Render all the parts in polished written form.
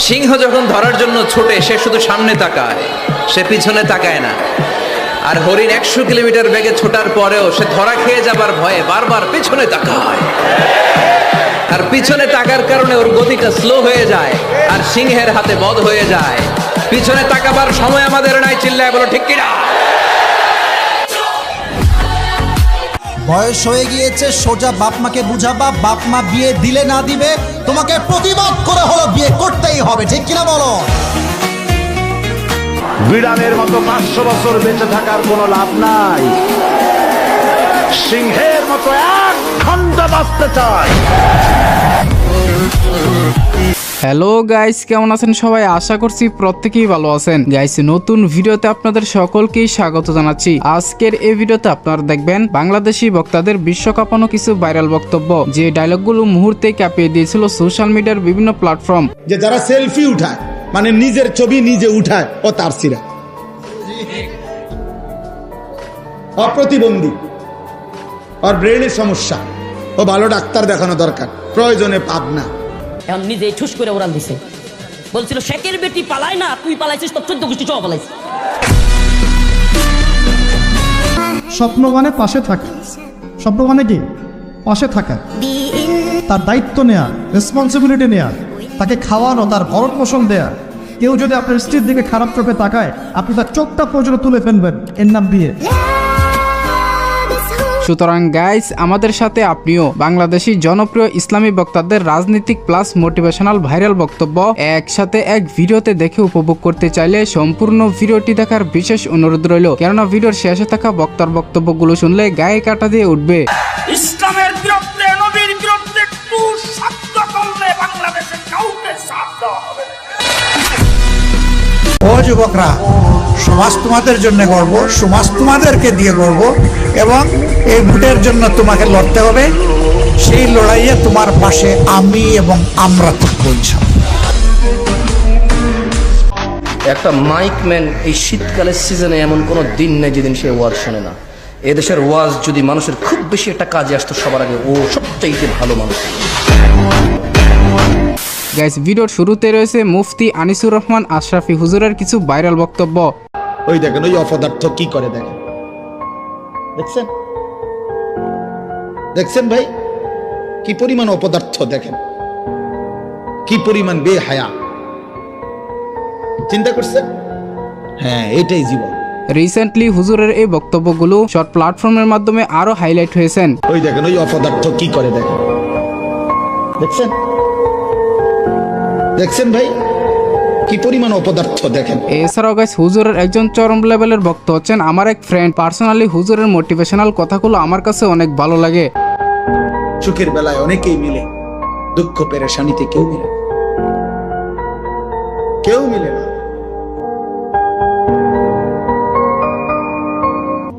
সিংহ যখন ধরার জন্য ছোটে সে শুধু সামনে তাকায়, সে পিছনে তাকায় না। আর হরিণ 100 কিলোমিটার বেগে ছোটার পরেও সে ধরা খেয়ে যাবার ভয়ে বারবার পিছনে তাকায়। আর পিছনে তাকার কারণে ওর গতিটা স্লো হয়ে যায় আর সিংহের হাতে বধ হয়ে যায়। পিছনে তাকাবার সময় আমাদের নাই, চিল্লায় বলো ঠিক কিনা? বয়স হয়ে গিয়েছে, সোজা বাপ মাকে বুঝাবা, বাপ মা বিয়ে দিলে না দিবে তোমাকে প্রতিবাদ করে হলো বিয়ে করতেই হবে, ঠিক কিনা বলো? বিড়ালের মতো 500 বছর বেঁচে থাকার কোনো লাভ নাই, সিংহের মতো 1 ঘন্টা বাঁচতে চায়। হ্যালো গাইস, কেমন আছেন সবাই? আশা করছি প্রত্যেকেই ভালো আছেন। গাইস, নতুন ভিডিওতে আপনাদের সকলকেই স্বাগত জানাচ্ছি। আজকের এই ভিডিওতে আপনারা দেখবেন বাংলাদেশি বক্তাদের বিশ্বকাপানো কিছু ভাইরাল বক্তব্য, যে ডায়লগগুলো মুহূর্তে কাঁপিয়ে দিয়েছিল সোশ্যাল মিডিয়ার বিভিন্ন প্ল্যাটফর্ম। যে যারা সেলফি উঠায়, মানে নিজের ছবি নিজে উঠায়, ও তার সিরা অপ্রতিবন্ধী, আর ব্রেনের সমস্যা, ও ভালো ডাক্তার দেখানো দরকার, প্রয়োজনে পাবনা। এখন নিজে ঠুস করে ওরান দিছে, বলছিল শেখের বেটি পালায় না, তুই পালাইছিস, তোর 14 গোষ্ঠী সহ পালাইছিস। স্বপ্ন মানে পাশে থাকা, স্বপ্ন মানে কি? পাশে থাকা, তার দায়িত্ব নেয়া, রেসপন্সিবিলিটি নেয়া, তাকে খাওয়ানো, তার ভরণ পোষণ দেয়া। কেউ যদি আপনার স্ত্রীর দিকে খারাপ চোখে তাকায়, আপনি তার চোখটা পর্যন্ত তুলে ফেলবেন, এর নাম বিয়ে। সুতরাং গাইস, আমাদের সাথে আপনিও বাংলাদেশি জনপ্রিয় ইসলামী বক্তাদের রাজনীতিক প্লাস মোটিভেশনাল ভাইরাল বক্তব্য একসাথে এক ভিডিওতে দেখে উপভোগ করতে চাইলে সম্পূর্ণ ভিডিওটি দেখার বিশেষ অনুরোধ রইল, কেননা ভিডিওর শেষে থাকা বক্তার বক্তব্যগুলো শুনলে গায়ে কাটা দিয়ে উঠবে। ইসলামের বিরুদ্ধে, নবীর বিরুদ্ধে একটু শব্দ করলে বাংলাদেশে কাউকে সাথ দেওয়া হবে না। ও যুবকরা, সমাজ তোমাদের জন্য গর্ব, সমাজ তোমাদেরকে দিয়ে গর্ব, এবং এই ভোটের জন্য তোমাকে লড়তে হবে। সেই লড়াইয়ে তোমার পাশে আমি এবং আমরা থাকবো ইনশাআল্লাহ। একটা মাইকম্যান এই শীতকালের সিজনে এমন কোনো দিন নেই যেদিন সে ওয়াজ শোনে না। এদেশের ওয়াজ যদি মানুষের খুব বেশি একটা কাজে আসতো, সবার আগে ও সবচাইতে ভালো মানুষ। গাইস, ভিডিওর শুরুতে রয়েছে মুফতি আনিসুর রহমান আশরাফি হুজুরের কিছু ভাইরাল বক্তব্য। ওই দেখেন, ওই অপদার্থ কি করে দেখেন, দেখছেন? দেখছেন ভাই, কি পরিমাণ অপদার্থ দেখেন, কি পরিমাণ বেহায়া। চিন্তা করছেন? হ্যাঁ, এটাই জীবন। রিসেন্টলি হুজুরের এই বক্তব্যগুলো শর্ট প্ল্যাটফর্মের মাধ্যমে আরো হাইলাইট হয়েছেন। ওই দেখেন, ওই অপদার্থ কি করে দেখেন, দেখছেন? দেখছেন ভাই, কি পরিমাণ অপদার্থ দেখেন। এছাড়াও গাইস, হুজুরের একজন চরম লেভেলের ভক্ত হচ্ছেন আমার এক ফ্রেন্ড। পার্সোনালি হুজুরের মোটিভেশনাল কথাগুলো আমার কাছে অনেক ভালো লাগে। সুখের বেলায় অনেকেই মিলে, দুঃখ পেরেশানিতে কেউ মিলে না, কেউ মিলে না।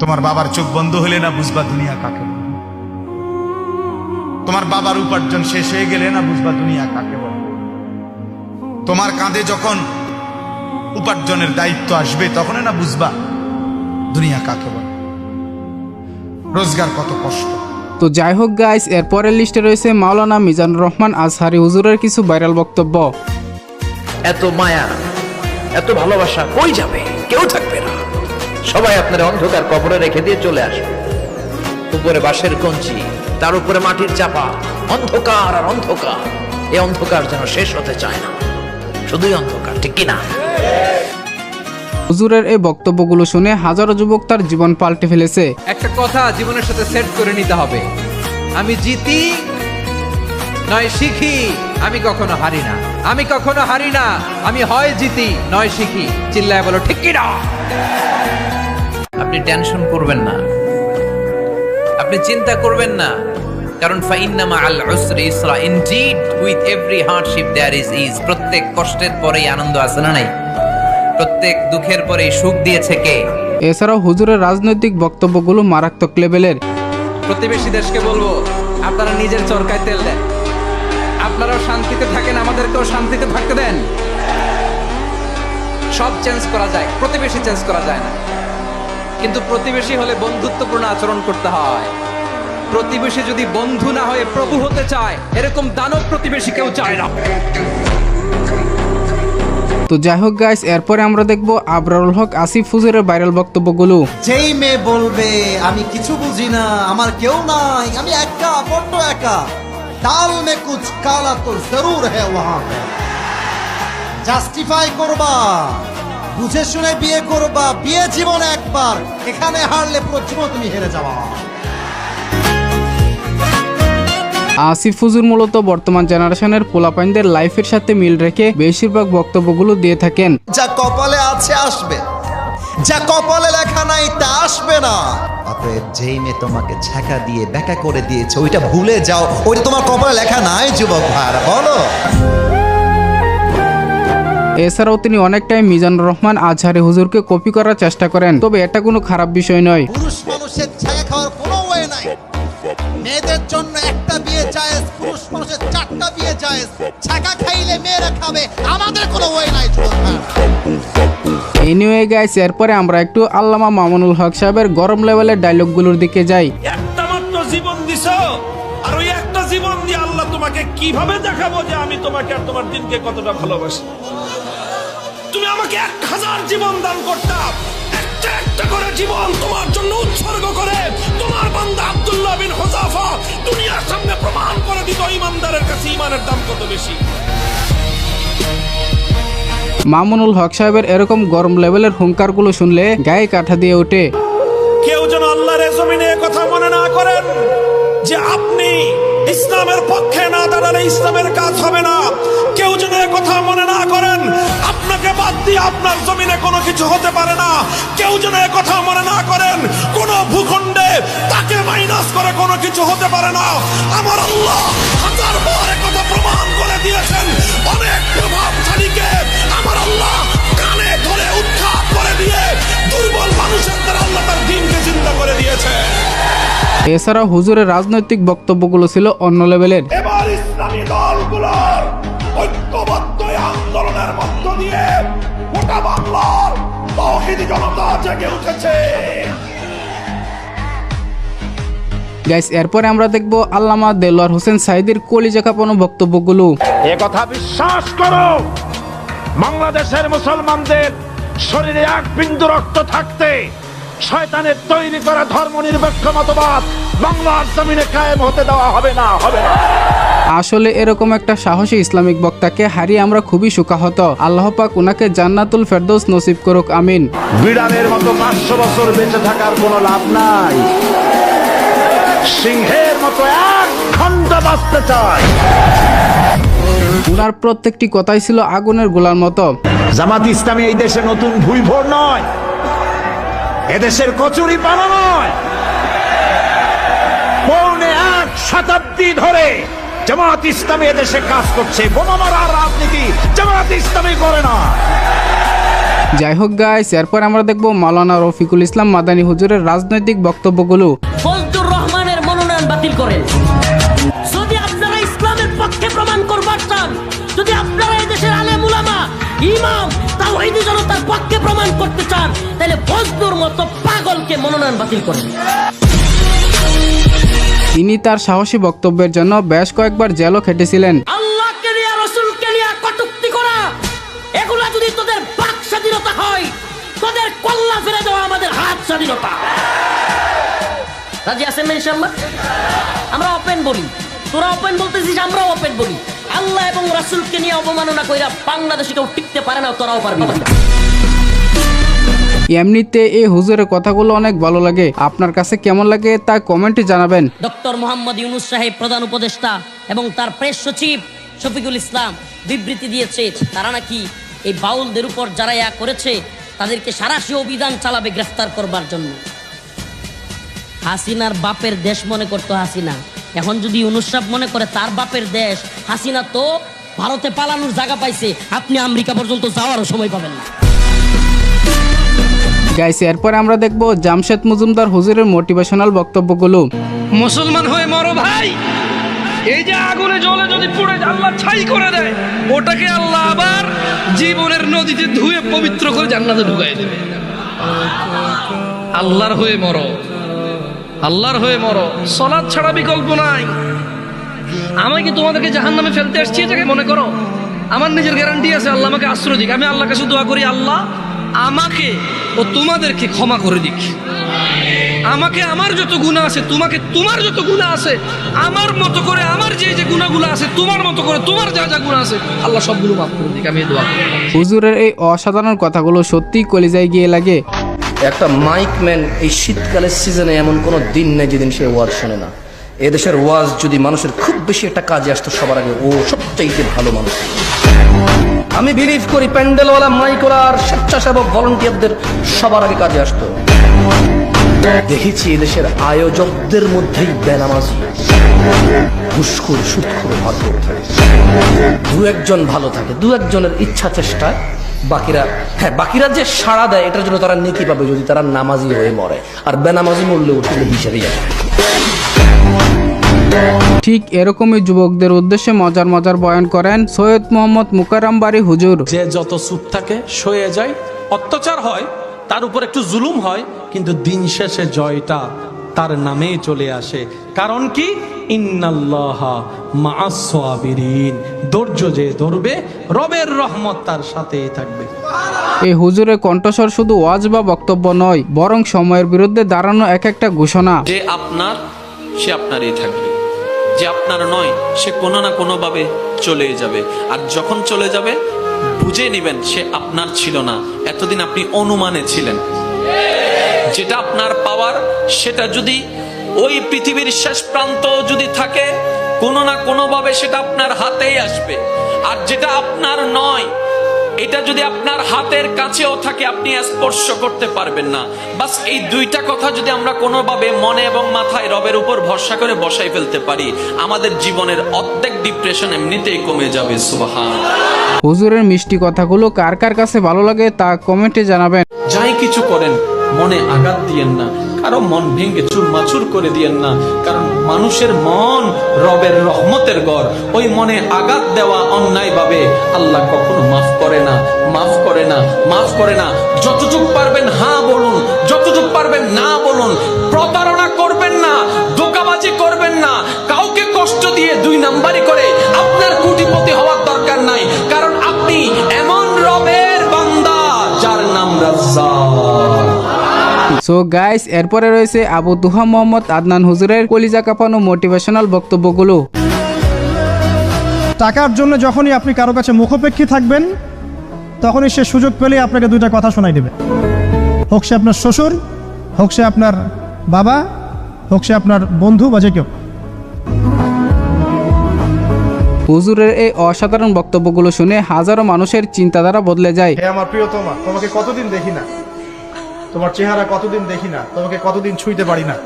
তোমার বাবার চোখ বন্ধ হলে না বুঝবা দুনিয়া কাকে বলে। তোমার বাবার উপার্জন শেষ হয়ে গেলে না বুঝবা দুনিয়া কাকে বলে। তোমার কাঁধে যখন উপার্জনের দায়িত্ব আসবে, তখন না বুঝবা দুনিয়া কাকে বলে, রোজগার কত কষ্ট। তো যাই হোক গাইস, এর পরের লিস্টে রয়েছে মাওলানা মিজানুর রহমান আজহারি হুজুরের কিছু ভাইরাল বক্তব্য। এত মায়া, এত ভালোবাসা কই যাবে? কেউ থাকবে না, সবাই আপনার অন্ধকার কবরে রেখে দিয়ে চলে আসবে। উপরে বাঁশের কঞ্চি, তার উপরে মাটির চাপা, অন্ধকার আর অন্ধকার। এই অন্ধকার যেন শেষ হতে চায় না, শুধুই অন্ধকার, ঠিক কিনা? হুজুরের এই বক্তব্যগুলো শুনে হাজারো যুবক তার জীবন পাল্টে ফেলেছে। একটা কথা জীবনের সাথে সেট করে নিতে হবে, আমি জিতি নয় শিখি, আমি কখনো হারি না, আমি কখনো হারি না, আমি হয় জিতি নয় শিখি। চিল্লায় বলো ঠিক কিনা? আপনি টেনশন করবেন না, আপনি চিন্তা করবেন না, কারণ ফাইন্না মাআল উসরি ইসরা, indeed with every hardship there is is. প্রত্যেক কষ্টের পরেই আনন্দ আছে না নাই? প্রত্যেক দুঃখের পরেই সুখ দিয়েছে কে? এছাড়াও হুজুরের রাজনৈতিক বক্তব্যগুলো মারাত্মক লেভেলের। প্রতিবেশী দেশকে বলবো, আপনারা নিজের চরকায় তেল দেন, আপনারাও শান্তিতে থাকেন, আমাদেরকেও শান্তিতে থাকতে দেন। সব চেঞ্জ করা যায়, প্রতিবেশী চেঞ্জ করা যায় না। কিন্তু প্রতিবেশী হলে বন্ধুত্বপূর্ণ আচরণ করতে হয়। প্রতিবেশী যদি বন্ধু না হয়ে প্রভু হতে চায়, এরকম দানব প্রতিবেশী কেউ চায় না। তো যাই হোক গাইস, এরপরে আমরা দেখবো আবরারুল হক আসিফ হুজুরের ভাইরাল বক্তব্যগুলো। যেই মেয়ে বলবে আমি কিছু বুঝি না, আমার কেউ নাই, আমি একা, বড্ড একা, দাল মে কুছ কালা তো জরুর হ্যায় ওয়াহাঁ পে। জাস্টিফাই করবা, বুঝে শুনে বিয়ে করবা, বিয়ে জীবন একবার, এখানে হারলে পুরো জীবন তুমি হেরে যাবা। আসিফ হুজুর মূলত বর্তমান জেনারেশনের পোলাপাইনদের লাইফের সাথে মিল রেখে বেশিরভাগ বক্তব্যগুলো দিয়ে থাকেন। যা কপালে আছে আসবে, যা কপালে লেখা নাই তা আসবে না। অতএব যেই মেয়ে তোমাকে ছ্যাঁকা দিয়ে ব্যাকা করে দিয়েছে ওইটা ভুলে যাও, ওইটা তোমার কপালে লেখা নাই যুবক ভাইরা, বলো। এছাড়াও তিনি অনেকটাই মিজানুর রহমান আজহারি হুজুরকে কপি করার চেষ্টা করেন, তবে এটা কোনো খারাপ বিষয় নয়। পুরুষ মানুষের ছায়া খাওয়ার কোনো ওয়ে নাই, মেয়েদের জন্য একটা বিয়ে জায়েজ, পুরুষ মানুষের 4টা বিয়ে জায়েজ। ছাকা খাইলে মেয়েরা খাবে, আমাদের কোনো ওয়ে নাই যুবক ভাইরা। এনিওয়ে গাইস, এরপরে আমরা একটু আল্লামা মামুনুল হক সাহেবের গরম লেভেলের ডায়লগগুলোর দিকে যাই। একটা মাত্র জীবন দিছো, আর ওই একটা জীবন দিয়ে আল্লাহ তোমাকে কিভাবে দেখাবো যে আমি তোমাকে আর তোমার দিনকে কতটা ভালোবাসি। তুমি আমাকে 1000 জীবন দান করতাম, একটা একটা করে জীবন তোমার জন্য উৎসর্গ করে তোমার বান্দা আব্দুল্লাহ বিন হুযাফা দুনিয়ার সামনে প্রমাণ করে দিত ইমানদারের কাছে ইমানের দাম কত বেশি। মামুনুল হক সাহেবের এরকম গরম লেভেলের হুঙ্কারগুলো শুনলে গায়ে কাঁটা দিয়ে ওঠে। কেউ যেন আল্লাহর জমিনে কথা মনে না করেন যে আপনি ইসলামের পক্ষে না দাঁড়ালে ইসলামের কাজ হবে না। কেউ যেন কথা মনে না করেন আপনাকে বাদ দিয়ে আপনার জমিনে কোনো কিছু হতে পারে না। কেউ যেন কথা মনে না করেন কোন ভূখণ্ডে তাকে মাইনাস করে কোনো কিছু হতে পারে না। আমার আল্লাহ 1000 বার কথা প্রমাণ করে দিয়েছেন। অনেক প্রভাবশালীকে আমার আল্লাহ কানে ধরে উৎখাত করে দিয়ে দুর্বল মানুষের দ্বারা আল্লাহ তার দ্বীনকে জিন্দা করে দিয়েছে। এছাড়া হুজুরের রাজনৈতিক বক্তব্যগুলো ছিল অন্য লেভেলের। এবার ইসলামী দলগুলোর ঐক্যবদ্ধ আন্দোলনের মধ্য দিয়ে গোটা বাংলার তাওহীদি জনতা জেগে উঠেছে। গাইস, এরপরে আমরা দেখবো আল্লামা দেলোয়ার হোসেন সাঈদীর কলিজা কাঁপানো বক্তব্যগুলো। এ কথা বিশ্বাস করো, বাংলাদেশের মুসলমানদের শরীরে এক বিন্দু রক্ত থাকতে শয়তানের তৈরি করা ধর্মনিরপেক্ষ মতবাদ বাংলার জমিনে কায়েম হতে দেওয়া হবে না, হবে না। আসলে এরকম একটা সাহসী ইসলামিক বক্তাকে হারিয়ে আমরা খুবই শোকাহত। আল্লাহ পাক উনাকে জান্নাতুল ফেরদৌস নসিব করুক, আমিন। বিড়ালের মতো 500 বছর বেঁচে থাকার কোনো লাভ নাই, সিংহের মতো এক ঘন্টা বাঁচতে চায়। উনার প্রত্যেকটি কথাই ছিল আগুনের গোলার মতো। জামাত ইসলামী এই দেশে নতুন ভুইভোর নয়, এদেশের কচুরি পানা নয়। 1.5 শতাব্দী ধরে জামাত ইসলামী এদেশে কাজ করছে। বোমা মারার রাজনীতি জামাত ইসলামী করে না। যাই হোক গাইস, এরপর আমরা দেখবো মাওলানা রফিকুল ইসলাম মাদানী হুজুরের রাজনৈতিক বক্তব্যগুলো। ফজলুর রহমানের মনোনয়ন বাতিল করেন। যদি আপনারা ইসলামের পক্ষে প্রমাণ করবার চান, যদি আপনারা এই দেশের আলেম উলামা ইমাম তাওহীদি জনতার পক্ষে প্রমাণ করতে চান, তাহলে ফজলুর মতো পাগলকে মনোনয়ন বাতিল করেন। তিনি তার সাহসী বক্তব্যের জন্য বেশ কয়েকবার জেলও খেটেছিলেন। আল্লাহকে নিয়ে রাসূলকে নিয়ে কটূক্তি করা, এগুলা যদি তোদের বাক স্বাধীনতা হয়, তোদের কল্লা ফেলে দেওয়া আমাদের হাত স্বাধীনতা। রাজি আছেন না ইনশাআল্লাহ? আমরা ওপেন বলি, তোরা ওপেন বলতেছিস, আমরাও ওপেন বলি। আল্লাহ এবং রাসূলকে নিয়ে অবমাননা কইরা বাংলাদেশে কেউ টিকতে পারে না, তোরাও পারবি না। এমনিতে এই হুজুরের কথাগুলো অনেক ভালো লাগে। আপনার কাছে কেমন লাগে তা কমেন্টে জানাবেন। ডক্টর মোহাম্মদ ইউনূস সাহেব প্রধান উপদেষ্টা এবং তার প্রেস সচিব শফিকুল ইসলাম বিবৃতি দিয়েছে, তারা নাকি এই বাউলদের উপর যারা ইয়া করেছে তাদেরকে সারাশি অভিযান চালাবে গ্রেফতার করবার জন্য। হাসিনার বাপের দেশ মনে করতো হাসিনা, এখন যদি ইউনূস সাহেব মনে করে তার বাপের দেশ, হাসিনা তো ভারতে পালানোর জায়গা পাইছে, আপনি আমেরিকা পর্যন্ত যাওয়ারও সময় পাবেন না। গাইস, এরপরে আমরা দেখবো জামশেদ মজুমদার হুজুরের মোটিভেশনাল বক্তব্যগুলো। মুসলমান হয়ে মরো ভাই, এই যে আগুনে জ্বলে যদি পুড়ে আল্লাহ ছাই করে দেয়, ওটাকে আল্লাহ আবার জীবনের নদীতে ধুয়ে পবিত্র করে জান্নাতে ঢুকাই দেবে। আল্লাহর হয়ে মরো, আল্লাহর হয়ে মরো, সালাত ছাড়া বিকল্প নাই। আমি কি তোমাদেরকে জাহান্নামে ফেলতে আসছি এটাকে মনে করো? আমার নিজের গ্যারান্টি আছে আল্লাহ আমাকে আশ্রয় দিক। আমি আল্লাহর কাছে দোয়া করি, আল্লাহ আমাকে ও তোমাদেরকে ক্ষমা করে দিক। আমাকে আমার যত গুনাহ আছে, তোমাকে তোমার যত গুনাহ আছে, আমার মতো করে আমার যে যে গুনাহগুলো আছে, তোমার মতো করে তোমার যা যা গুনাহ আছে, আল্লাহ সবগুলো মাফ করে দিক। আমি এই দোয়া করি। হুজুরের এই অসাধারণ কথাগুলো সত্যিই কলিজায় গিয়ে লাগে। একটা মাইকম্যান এই শীতকালের সিজনে এমন কোনো দিন নেই যেদিন সে ওয়াজ শোনে না। এদেশের ওয়াজ যদি মানুষের খুব বেশি একটা কাজে আসতো, সবার আগে ও সবচাইতে ভালো মানুষ। আমি বিলিভ করি প্যান্ডেলওয়ালা, মাইকওয়ালা আর স্বেচ্ছাসেবক ভলান্টিয়ারদের সবার আগে কাজে আসতো। দেখেছি এদেশের আয়োজকদের মধ্যেই বেনামাজি, ঘুষখোর, সুদখোর ভরপুর থাকে। দু একজন ভালো থাকে, দু একজনের ইচ্ছা চেষ্টায় বাকিরা যে সাড়া দেয় এটার জন্য তারা নেকি পাবে যদি তারা নামাজি হয়ে মরে, আর বেনামাজি মরলে উঠলে হিসেবেই আসে। ঠিক এরকমই যুবকদের উদ্দেশ্যে মজার মজার বয়ান করেন সৈয়দ মোহাম্মদ মুকাররম বারী হুজুর। যে যত চুপ থাকে সয়ে যায়, অত্যাচার হয়, তার উপর একটু জুলুম হয়, কিন্তু দিন শেষে জয়টা তার নামেই চলে আসে। কারণ কি? ইন্নাল্লাহা মাআস সাবিরিন। ধৈর্য যে ধরবে, রবের রহমত তার সাথেই থাকবে। এই হুজুরের কণ্ঠস্বর শুধু ওয়াজ বা বক্তব্য নয়, বরং সময়ের বিরুদ্ধে দাঁড়ানো এক একটা ঘোষণা। যে আপনার, সে আপনারই থাকবে। যে আপনার নয়, সে কোনো না কোনো ভাবে চলে যাবে। আর যখন চলে যাবে বুঝে নেবেন সে আপনার ছিল না, এতদিন আপনি অনুমানে ছিলেন। যেটা আপনার পাওয়ার, সেটা যদি ওই পৃথিবীর শেষ প্রান্ত যদি থাকে, কোনো না কোনো ভাবে সেটা আপনার হাতেই আসবে। আর যেটা আপনার নয়, এটা যদি আপনার হাতের কাছেও থাকে, আপনি স্পর্শ করতে পারবেন না। বাস এই দুইটা কথা যদি আমরা কোনোভাবে মনে এবং মাথায় রবের উপর ভরসা করে বসাই ফেলতে পারি, আমাদের জীবনের অর্ধেক ডিপ্রেশন এমনিতেই কমে যাবে। সুবহানাল্লাহ। হুজুরের মিষ্টি কথাগুলো কার কার কাছে ভালো লাগে তা কমেন্টে জানাবেন। যাই কিছু করেন মনে আঘাত দিয়েন না, কারো মন ভেঙে চুরমাচুর করে দিয়েন না, কারণ মানুষের মন রবের রহমতের ঘর। ওই মনে আঘাত দেওয়া অন্যায় ভাবে আল্লাহ কখনো মাফ করে না, মাফ করে না, মাফ করে না। যতটুকু পারবেন হ্যাঁ বলুন, যতটুকু পারবেন না বলুন। প্রতারণা করবেন না, ধোঁকাবাজি করবেন না, কাউকে কষ্ট দিয়ে দুই নাম্বারি করে আপনার কোটিপতি হওয়ার দরকার নাই, কারণ আপনি এমন রবের বান্দা যার নাম রাজ্জাক। সো গাইস, এরপরে রয়েছে আবু দুহা মোহাম্মদ আদনান হুজুরের কলিজা কাঁপানো মোটিভেশনাল বক্তব্যগুলো। টাকার জন্য যখনই আপনি কারো কাছে মুখাপেক্ষী থাকবেন, তখনই সে সুযোগ পেলে আপনাকে দুইটা কথা শোনাই দেবে। হোক সে আপনার শ্বশুর, হোক সে আপনার বাবা, হোক সে আপনার বন্ধু বা যে কেউ। হুজুরের এই অসাধারণ বক্তব্যগুলো শুনে হাজারো মানুষের চিন্তাধারা বদলে যায়। হে আমার প্রিয়তমা, তোমাকে কতদিন দেখি না, তোমার চেহারা কতদিন দেখি না, তোমাকে কতদিন ছুঁইতে পারি না।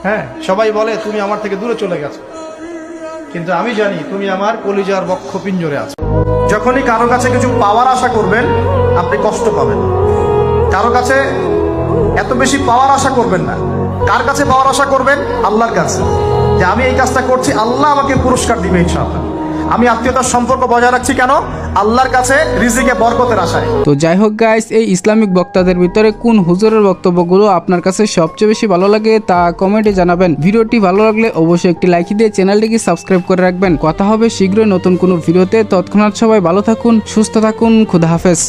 হ্যাঁ, সবাই বলে তুমি আমার থেকে দূরে চলে গেছো, কিন্তু আমি জানি তুমি আমার কলিজার বক্ষ পিঞ্জরে আছো। যখনই কারো কাছে কিছু পাওয়ার আশা করবেন, আপনি কষ্ট পাবেন। কারো কাছে এত বেশি পাওয়ার আশা করবেন না। কার কাছে পাওয়ার আশা করবেন? আল্লাহর কাছে, যে আমি এই কাজটা করছি, আল্লাহ আমাকে পুরস্কার দিবে ইনশাআল্লাহ। আমি আত্মীয়তার সম্পর্ক বজায় রাখছি কেন? আল্লাহর কাছে রিজিকে বরকতের আশায়। তো যাই হোক গাইস, এই ইসলামিক বক্তাদের ভিতরে কোন হুজুরের বক্তব্যগুলো আপনার কাছে সবচেয়ে বেশি ভালো লাগে তা কমেন্টে জানাবেন। ভিডিওটি ভালো লাগলে অবশ্যই একটি লাইক দিয়ে চ্যানেলটিকে সাবস্ক্রাইব করে রাখবেন। কথা হবে শীঘ্রই নতুন কোনো ভিডিওতে। তৎক্ষণাৎ সবাই ভালো থাকুন, সুস্থ থাকুন, খুদা হাফেজ।